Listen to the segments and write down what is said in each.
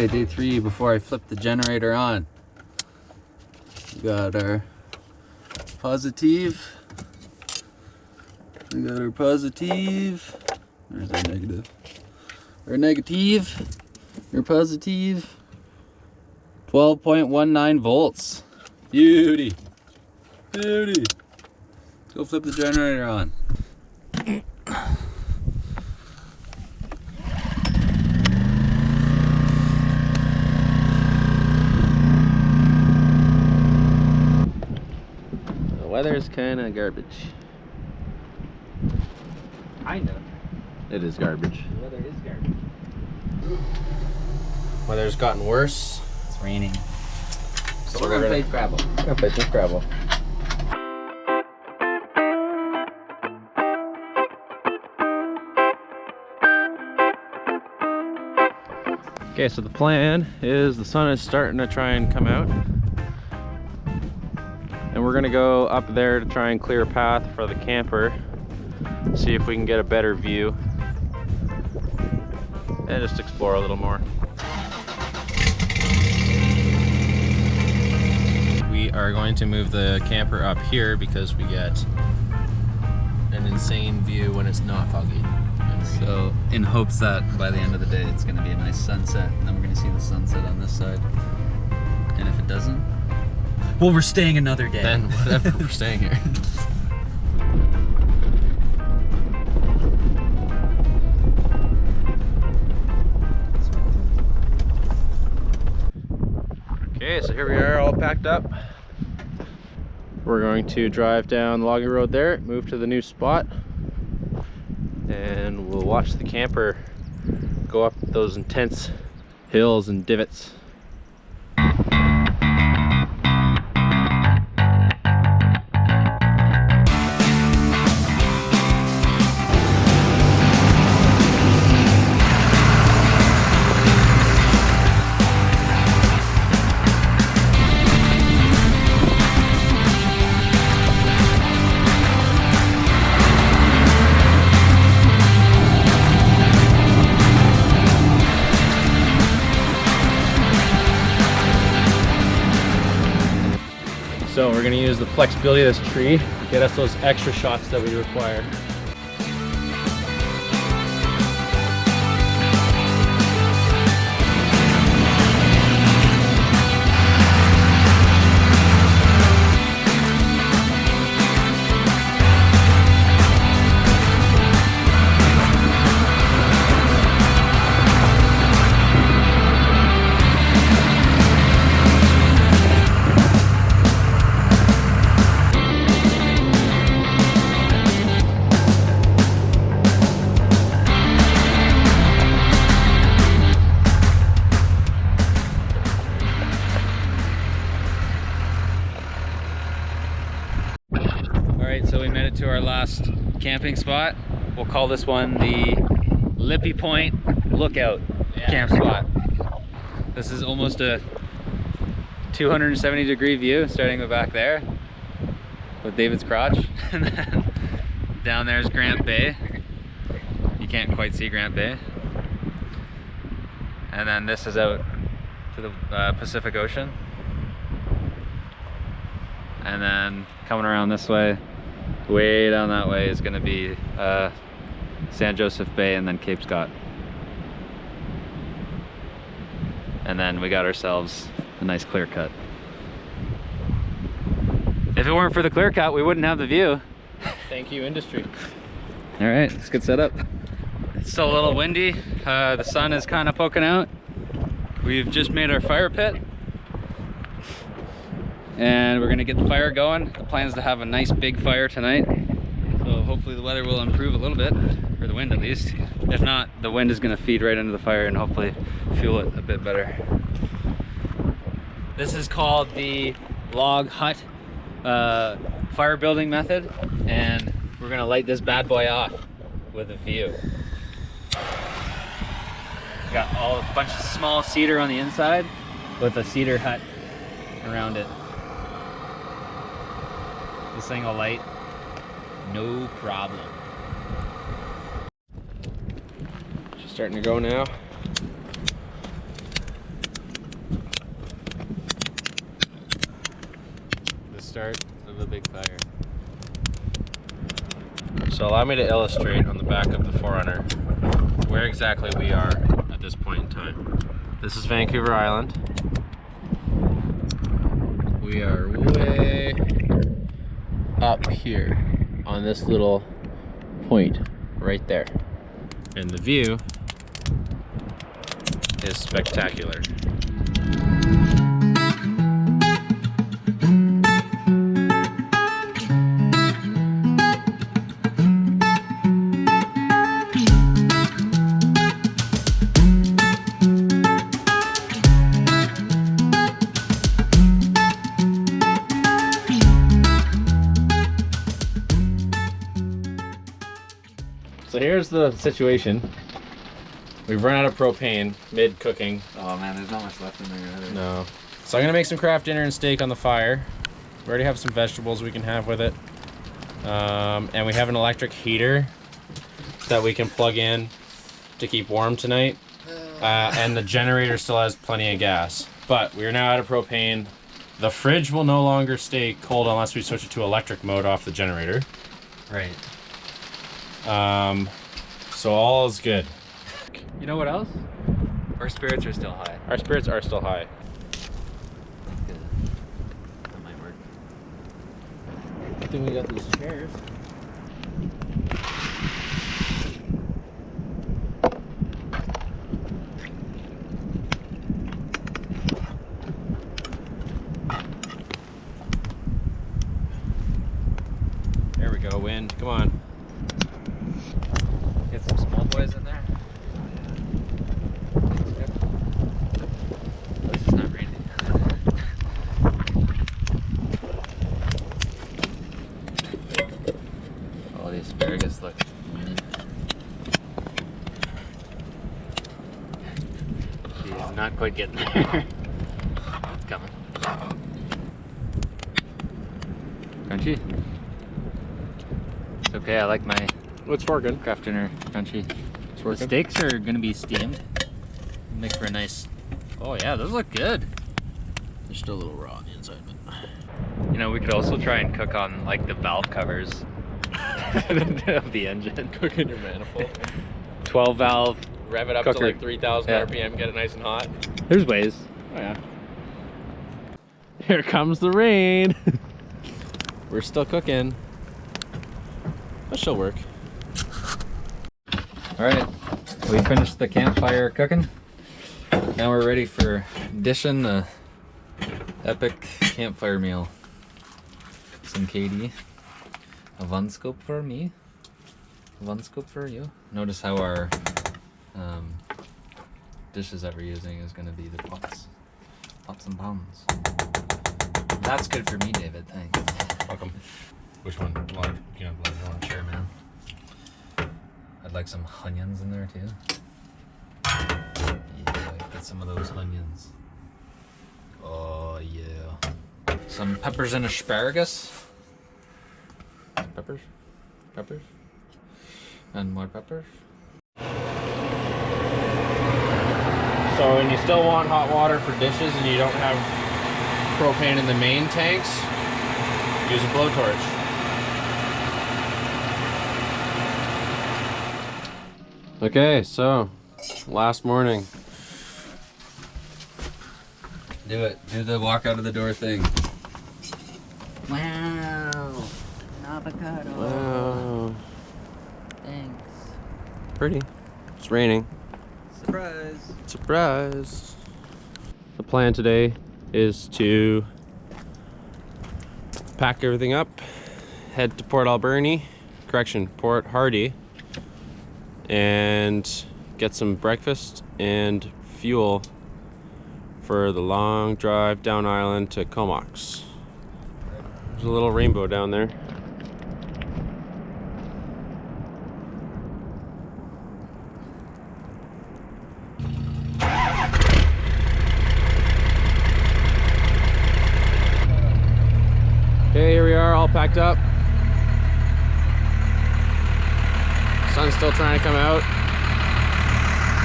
Okay, day 3 before I flip the generator on. We got our positive. We got our positive. There's our negative. Our negative. Our positive. 12.19 volts. Beauty. Beauty. Let's go flip the generator on. The weather's kind of garbage. Kind of. It is garbage. The weather is garbage. Weather's gotten worse. It's raining. So we're gonna play Scrabble. We're gonna play some Scrabble. Okay, so the plan is the sun is starting to try and come out. And we're gonna go up there to try and clear a path for the camper. See if we can get a better view. And just explore a little more. We are going to move the camper up here because we get an insane view when it's not foggy. So in hopes that by the end of the day it's going to be a nice sunset, and then we're going to see the sunset on this side. And if it doesn't, well, we're staying another day. then whatever, we're staying here. Okay, so here we are all packed up. We're going to drive down the logging road there, move to the new spot, and we'll watch the camper go up those intense hills and divots. So we're going to use the flexibility of this tree to get us those extra shots that we require. So we made it to our last camping spot. We'll call this one the Lippy Point Lookout camp spot. This is almost a 270-degree view starting back there with David's crotch. And then down there is Grant Bay. You can't quite see Grant Bay. And then this is out to the Pacific Ocean. And then coming around this way, way down that way is going to be San Joseph Bay and then Cape Scott. And then we got ourselves a nice clear cut. If it weren't for the clear cut, we wouldn't have the view. Thank you, industry. All right, let's get set up. It's still a little windy. The sun is kind of poking out. We've just made our fire pit. And we're gonna get the fire going. The plan is to have a nice big fire tonight. So hopefully the weather will improve a little bit, or the wind at least. If not, the wind is gonna feed right into the fire and hopefully fuel it a bit better. This is called the log hut fire building method. And we're gonna light this bad boy off with a view. Got a bunch of small cedar on the inside with a cedar hut around it. This thing will light, no problem. Just starting to go now. start of a big fire. So allow me to illustrate on the back of the 4Runner where exactly we are at this point in time. This is Vancouver Island. We are way up here on this little point right there. And the view is spectacular. So here's the situation. We've run out of propane mid-cooking. Oh man, there's not much left in there either. No. So I'm gonna make some craft dinner and steak on the fire. We already have some vegetables we can have with it. And we have an electric heater that we can plug in to keep warm tonight. And the generator still has plenty of gas. But we are now out of propane. The fridge will no longer stay cold unless we switch it to electric mode off the generator. Right. So all is good. You know what else? Our spirits are still high. Our spirits are still high. That's good. That might work. I think we got these chairs. There we go, wind. Come on. Get some small boys in there. It's just not raining. Oh, the asparagus look mint. She's not quite getting there. It's coming. Crunchy. It's okay, I like my It's working. craft dinner crunchy. It's The working. steaks are gonna be steamed. Make for a nice. Oh yeah, those look good. They're still a little raw on the inside, but You know, we could also try and cook on like the valve covers of the engine. cook in your manifold. 12 valve. Rev it up Cooker. to like 3,000 Yeah. RPM, get it nice and hot. There's ways. Oh yeah. Here comes the rain. We're still cooking. That should work. All right, we finished the campfire cooking. Now we're ready for dishing the epic campfire meal. Some KD. A one scoop for me. One scoop for you. Notice how our dishes that we're using is going to be the pots and pans. That's good for me, David. Thanks. Welcome. Which one? Large? You know, large one. Sure, man. I'd like some onions in there too. Yeah, get some of those onions. Oh yeah. Some peppers and asparagus. Peppers. Peppers. And more peppers. So when you still want hot water for dishes and you don't have propane in the main tanks, use a blowtorch. Okay, so last morning. Do it. Do the walk out of the door thing. Wow. An avocado. Wow. Thanks. Pretty. It's raining. Surprise. Surprise. The plan today is to pack everything up, head to Port Hardy, and get some breakfast and fuel for the long drive down island to Comox. There's a little rainbow down there. Okay, here we are, all packed up. Sun's still trying to come out.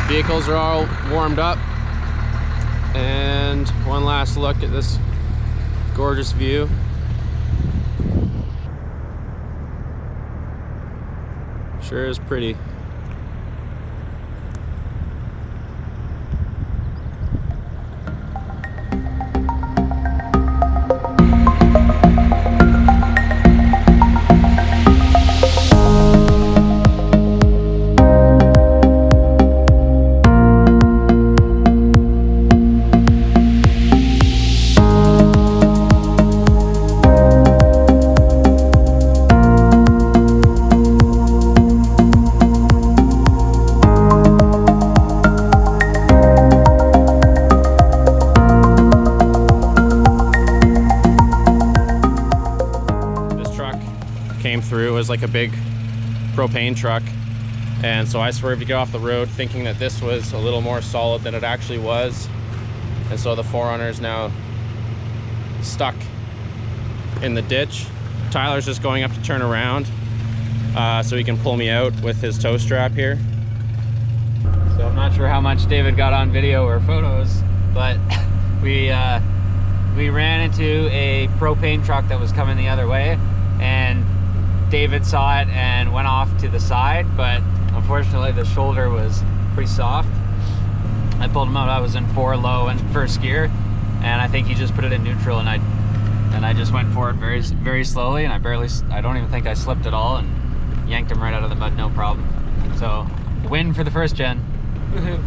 Vehicles are all warmed up. And one last look at this gorgeous view. Sure is pretty. Came through. It was like a big propane truck, and so I swerved to get off the road thinking that this was a little more solid than it actually was, and so the 4Runner is now stuck in the ditch. Tyler's just going up to turn around so he can pull me out with his tow strap here. So I'm not sure how much David got on video or photos, but we ran into a propane truck that was coming the other way, and David saw it and went off to the side, but unfortunately the shoulder was pretty soft. I pulled him out. I was in 4 low and first gear, and I think he just put it in neutral, and I just went forward very slowly, and I don't even think I slipped at all, and yanked him right out of the mud, no problem. So win for the first gen. Woohoo.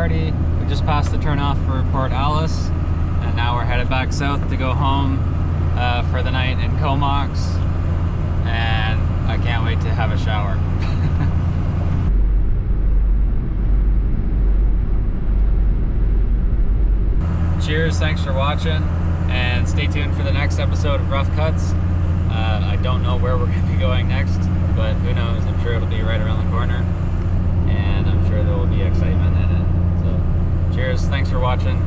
We just passed the turnoff for Port Alice, and now we're headed back south to go home for the night in Comox, and I can't wait to have a shower. Cheers, thanks for watching, and stay tuned for the next episode of Rough Cuts. I don't know where we're going to be going next, but who knows, I'm sure it'll be right around the corner, and I'm sure there will be excitement in it. So cheers, thanks for watching.